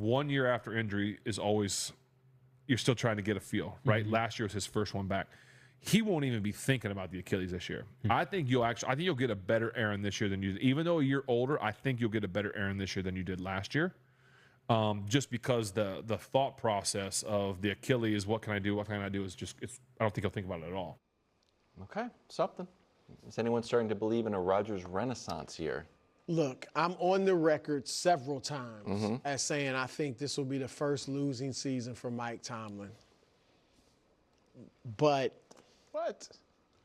1 year after injury is always, you're still trying to get a feel, right? Last year was his first one back. He won't even be thinking about the Achilles this year. I think you'll get a better Aaron this year than you did. Even though a year older, I think you'll get a better Aaron this year than you did last year. Just because the thought process of the Achilles, what can I do is just, I don't think he'll think about it at all. Okay, something. Is anyone starting to believe in a Rodgers renaissance here? Look, I'm on the record several times as saying I think this will be the first losing season for Mike Tomlin. But What?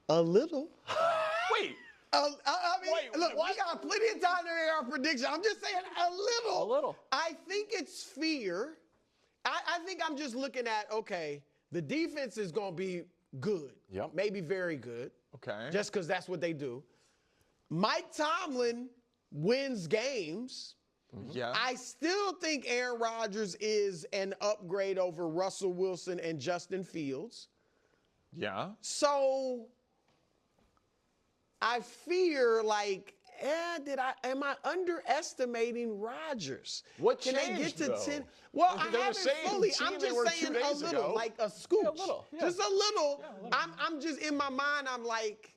a little. Wait. I mean, Wait, look, what? we got plenty of time to make our prediction. I'm just saying a little. A little. I think it's fear. I think I'm just looking at, okay, the defense is going to be good. Yep. Maybe very good. Okay. Just because that's what they do. Mike Tomlin wins games. Yeah. I still think Aaron Rodgers is an upgrade over Russell Wilson and Justin Fields. Yeah. So I fear am I underestimating Rodgers? What Can they get changed, to though? 10? Well, They're I the haven't same fully. team I'm they were just 2 saying a days little, ago. like a scooch. Yeah, a little, yeah. Just a little. I'm just in my mind. I'm like,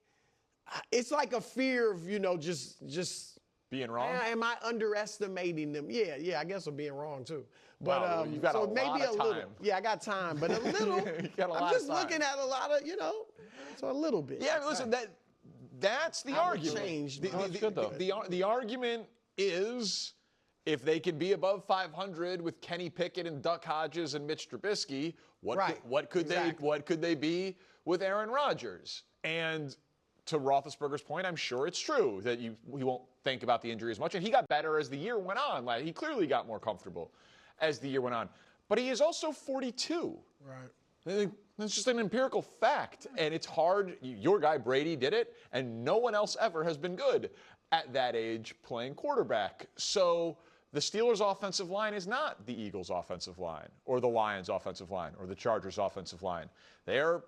it's like a fear of just. Being wrong? Am I underestimating them? Yeah. I guess I'm being wrong too. But Well, you've got so a lot maybe of a little. time. Yeah, I got time, but a little. You got a lot I'm of just time. looking at a lot of, so a little bit. Yeah, I mean, listen, that's the Haven't argument. changed. The, No, it's good, though. the argument is if they can be above 500 with Kenny Pickett and Duck Hodges and Mitch Trubisky, what could they be with Aaron Rodgers? And to Roethlisberger's point, I'm sure it's true that he won't think about the injury as much. And he got better as the year went on. Like, he clearly got more comfortable as the year went on. But he is also 42. Right. That's just an empirical fact. And it's hard. Your guy Brady did it, and no one else ever has been good at that age playing quarterback. So the Steelers' offensive line is not the Eagles' offensive line or the Lions' offensive line or the Chargers' offensive line. They're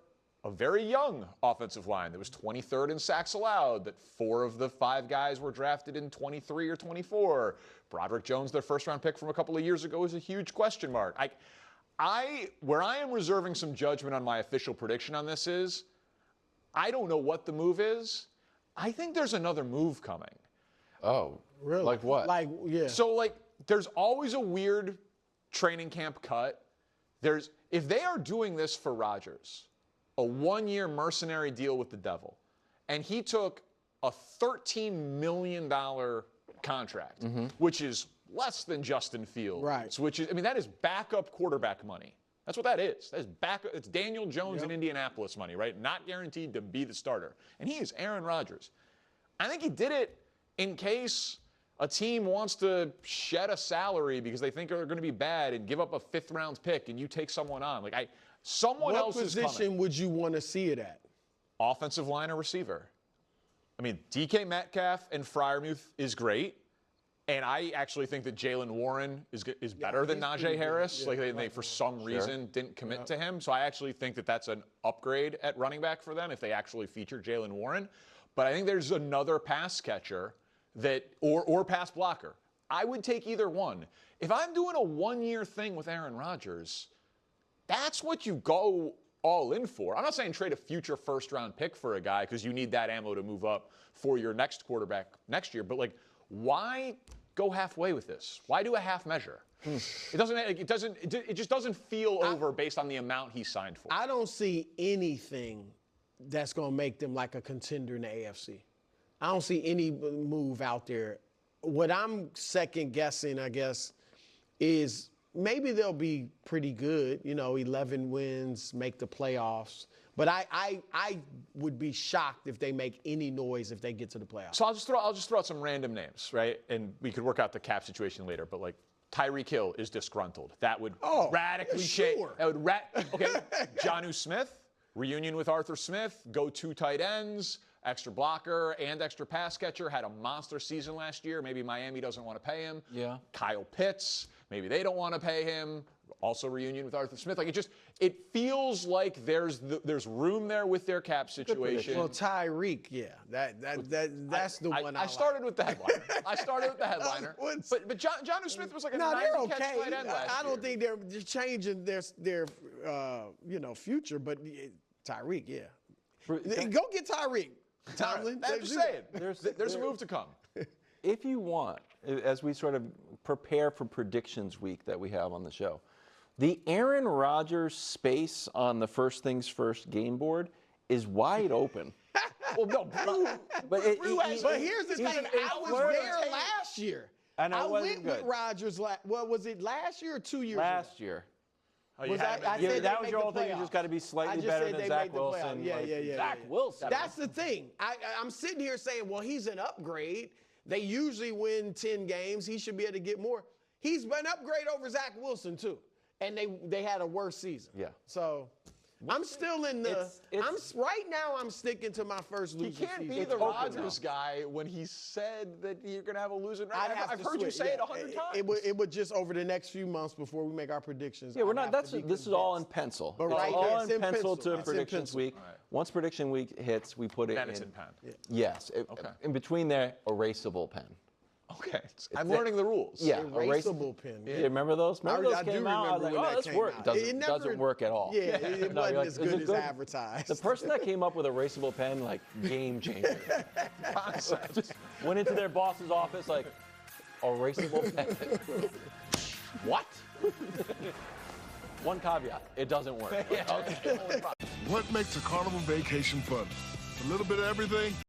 a very young offensive line that was 23rd in sacks allowed, that 4 of the 5 guys were drafted in 23 or 24. Broderick Jones, their first-round pick from a couple of years ago, is a huge question mark. Where I am reserving some judgment on my official prediction on this is, I don't know what the move is. I think there's another move coming. Oh, Really? Like what? Yeah. So, there's always a weird training camp cut. If they are doing this for Rodgers, a 1-year mercenary deal with the devil, and he took a $13 million contract, which is less than Justin Fields, Right. which is, that is backup quarterback money. That's what that is. That is backup. It's Daniel Jones in Indianapolis money, right? Not guaranteed to be the starter. And he is Aaron Rodgers. I think he did it in case a team wants to shed a salary because they think they're going to be bad and give up a 5th-round pick, and you take someone on. Someone else is coming. What position would you want to see it at? Offensive line or receiver. DK Metcalf and Freiermuth is great. And I actually think that Jalen Warren is better than Najee Harris. They for some reason didn't commit to him. So I actually think that that's an upgrade at running back for them if they actually feature Jalen Warren. But I think there's another pass catcher or pass blocker. I would take either one. If I'm doing a 1-year thing with Aaron Rodgers, that's what you go all in for. I'm not saying trade a future first-round pick for a guy because you need that ammo to move up for your next quarterback next year. But why go halfway with this? Why do a half measure? It just doesn't feel over based on the amount he signed for. I don't see anything that's going to make them like a contender in the AFC. I don't see any move out there. What I'm second guessing, I guess, is maybe they'll be pretty good, 11 wins, make the playoffs. But I would be shocked if they make any noise if they get to the playoffs. So I'll just throw out some random names, right? And we could work out the cap situation later. But Tyreek Hill is disgruntled. That would radically change. Sure. That would okay. Jonnu Smith, reunion with Arthur Smith, go 2 tight ends, extra blocker and extra pass catcher, had a monster season last year. Maybe Miami doesn't want to pay him. Yeah. Kyle Pitts, maybe they don't want to pay him. also reunion with Arthur Smith. Like it feels like there's room there with their cap situation. Well, Tyreek, yeah, that's the one. I started with the headliner. But John Smith was like a 90-catch tight end last I don't year. think they're changing their future, but Tyreek, yeah. Go get Tyreek. Tomlin. I'm just saying. There's a move to come. If you want, as we sort of prepare for predictions week that we have on the show, the Aaron Rodgers space on the First Things First game board is wide open. Well, no, But here's the thing. I was there last year. And I wasn't went with Rodgers. Was it last year or 2 years ago? Last year. Oh, you Was had I him in- said that they was make your the whole thing. You playoffs. just got to be I slightly just better said than they Zach made the Wilson. playoffs. Yeah. Zach Wilson. That's the thing. I'm sitting here saying, well, he's an upgrade. They usually win 10 games. He should be able to get more. He's been an upgrade over Zach Wilson, too. And they had a worse season. Yeah. So I'm still in the right now I'm sticking to my first losing He can't season. be the Rodgers guy when he said that you're going to have a losing record. I've heard you say it 100 times. It would just over the next few months before we make our predictions. Yeah, we're I'd not. have to be This is all in convinced. pencil. But It's right all there, in it's in pencil pencil. to It's in predictions pencil. week. Right. Once prediction week hits, we put it Then in. it's in pen. Yes. Okay. In between there, erasable pen. Okay. I'm learning the rules. Yeah. Erasable pen. Yeah, remember those? Remember I those do came out? I was remember like, when oh, that this came work. out. Doesn't work at all. Yeah, it No, wasn't you're like, as is it good as advertised. The person that came up with erasable pen, like, game changer. Just went into their boss's office, like, erasable pen. What? One caveat, it doesn't work. What makes a carnival vacation fun? A little bit of everything?